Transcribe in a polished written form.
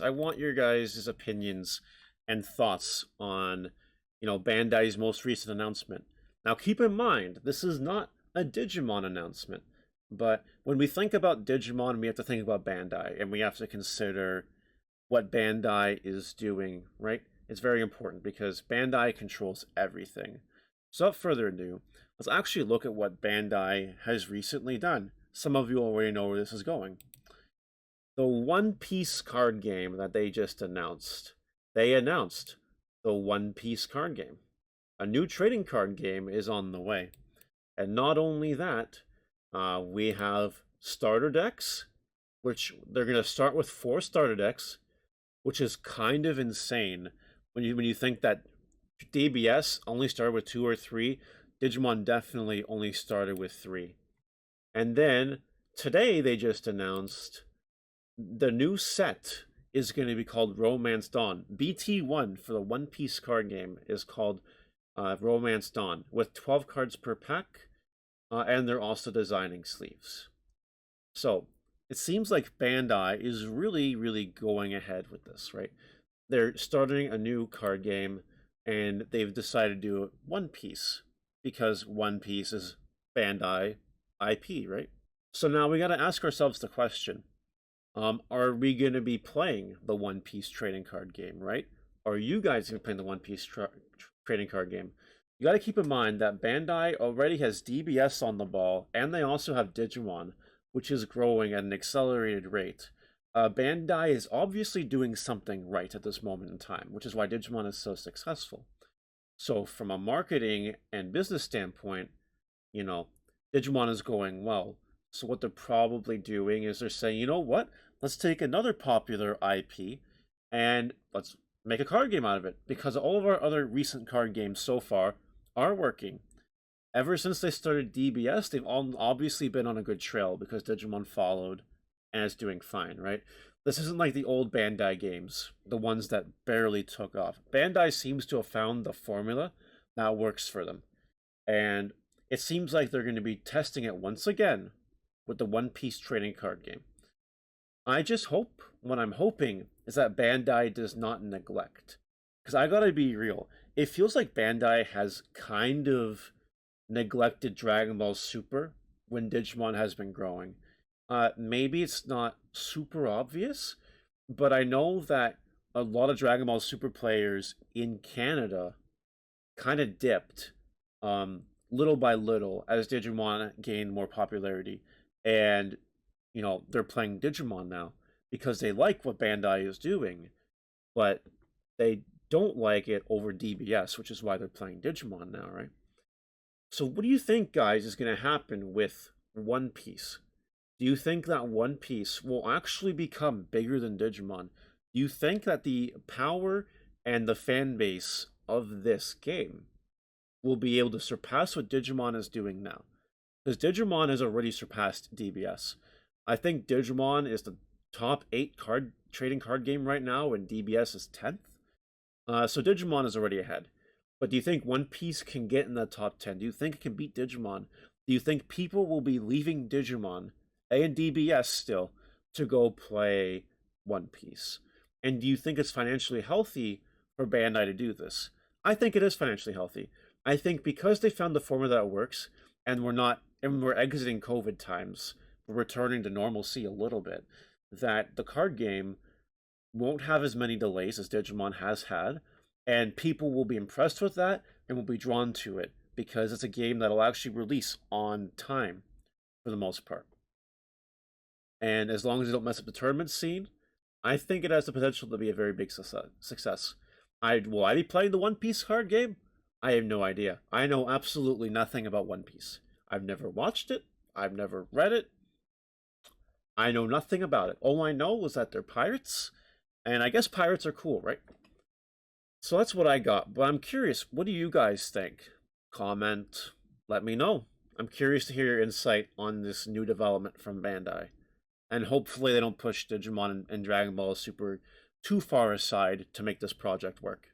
I want your guys' opinions and thoughts on, Bandai's most recent announcement. Now, keep in mind, this is not a Digimon announcement, but when we think about Digimon, we have to think about Bandai, and we have to consider what Bandai is doing, right? It's very important because Bandai controls everything. So, without further ado, let's actually look at what Bandai has recently done. Some of you already know where this is going. The One Piece card game that they just announced. They announced the One Piece card game. A new trading card game is on the way. And not only that, we have starter decks, which they're going to start with 4 starter decks, which is kind of insane when you think that DBS only started with 2 or 3. Digimon definitely only started with 3. And then today they just announced the new set is going to be called Romance Dawn. BT1 for the One Piece card game is called Romance Dawn, with 12 cards per pack, and they're also designing sleeves. So it seems like Bandai is really, really going ahead with this, right? They're starting a new card game, and they've decided to do One Piece because One Piece is Bandai IP, right? So now we got to ask ourselves the question. Are we going to be playing the One Piece trading card game, right? Are you guys going to be playing the One Piece trading card game? You got to keep in mind that Bandai already has DBS on the ball, and they also have Digimon, which is growing at an accelerated rate. Bandai is obviously doing something right at this moment in time, which is why Digimon is so successful. So from a marketing and business standpoint, Digimon is going well. So what they're probably doing is they're saying, you know what? Let's take another popular IP and let's make a card game out of it, because all of our other recent card games so far are working. Ever since they started DBS, they've all obviously been on a good trail because Digimon followed and it's doing fine, right? This isn't like the old Bandai games, the ones that barely took off. Bandai seems to have found the formula that works for them. And it seems like they're going to be testing it once again with the One Piece trading card game. I just hope, what I'm hoping, is that Bandai does not neglect. Because I gotta be real, it feels like Bandai has kind of neglected Dragon Ball Super when Digimon has been growing. Maybe it's not super obvious, but I know that a lot of Dragon Ball Super players in Canada kind of dipped little by little as Digimon gained more popularity. And they're playing Digimon now because they like what Bandai is doing, but they don't like it over DBS, which is why they're playing Digimon now, right? So what do you think, guys, is going to happen with One Piece? Do you think that One Piece will actually become bigger than Digimon? Do you think that the power and the fan base of this game will be able to surpass what Digimon is doing now? Because Digimon has already surpassed DBS. I think Digimon is the top 8 trading card game right now, and DBS is 10th. So Digimon is already ahead. But do you think One Piece can get in the top 10? Do you think it can beat Digimon? Do you think people will be leaving Digimon and DBS still to go play One Piece? And do you think it's financially healthy for Bandai to do this? I think it is financially healthy. I think because they found the formula that works, and we're exiting COVID times, we're returning to normalcy a little bit, that the card game won't have as many delays as Digimon has had, and people will be impressed with that and will be drawn to it because it's a game that'll actually release on time for the most part. And as long as they don't mess up the tournament scene, I think it has the potential to be a very big success. Will I be playing the One Piece card game? I have no idea. I know absolutely nothing about One Piece. I've never watched it. I've never read it. I know nothing about it. All I know is that they're pirates, and I guess pirates are cool, right? So that's what I got, but I'm curious, what do you guys think? Comment, let me know. I'm curious to hear your insight on this new development from Bandai. And hopefully they don't push Digimon and Dragon Ball Super too far aside to make this project work.